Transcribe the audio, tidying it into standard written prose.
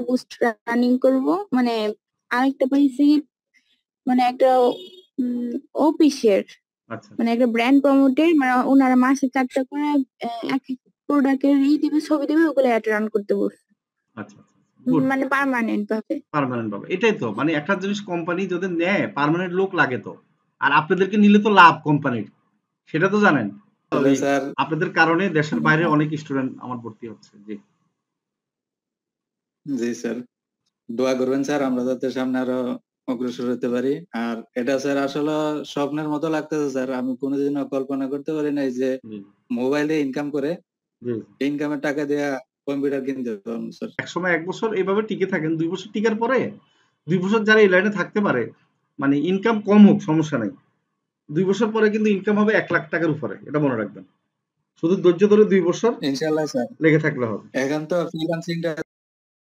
Boost running করব, মানে আরেকটা পাইছি, মানে একটা অফিসের, আচ্ছা মানে একটা ব্র্যান্ড প্রমোটের, মানে ওনারা মাসে 4টা করে এক এক প্রোডাক্টের দিবে, ছবি দিবে, ওগুলো অ্যাড রান করতে বলছে। আচ্ছা গুড। মানে পার্মানেন্ট ভাবে। পার্মানেন্ট ভাবে, এটাই তো মানে একটা জিনিস কোম্পানি যদি নেয় পার্মানেন্ট লোক লাগে তো। আর আপনাদেরকে নিলে তো লাভ কোম্পানির, সেটা তো জানেন। তাহলে স্যার আপনাদের কারণে দেশের বাইরে অনেক স্টুডেন্ট আমার ভর্তি হচ্ছে। জি জি স্যার, দোয়া করবেন স্যার আমরা যাতে সামনে আরো অগ্রসর হতে পারি। আর এটা স্যার আসলে স্বপ্নের মতো লাগতেছে স্যার, আমি কোনোদিনও কল্পনা করতে পারি নাই যে জি মোবাইলে ইনকাম করে জি। ইনকামের টাকা দিয়ে কম্পিউটার কিনতে পারবো স্যার। একসময় 1 বছর এইভাবে টিকে থাকেন, 2 বছর টিকার পরে 2 বছর যারা এই লাইনে থাকতে পারে, মানে ইনকাম কম হোক সমস্যা নাই, 2 বছর পরে কিন্তু ইনকাম হবে 1 লাখ টাকার উপরে, এটা মনে রাখবেন। শুধু ধৈর্য ধরে 2 বছর ইনশাআল্লাহ স্যার, লেগে থাকলে হবে। এখন তো ফ্রিল্যান্সিংটা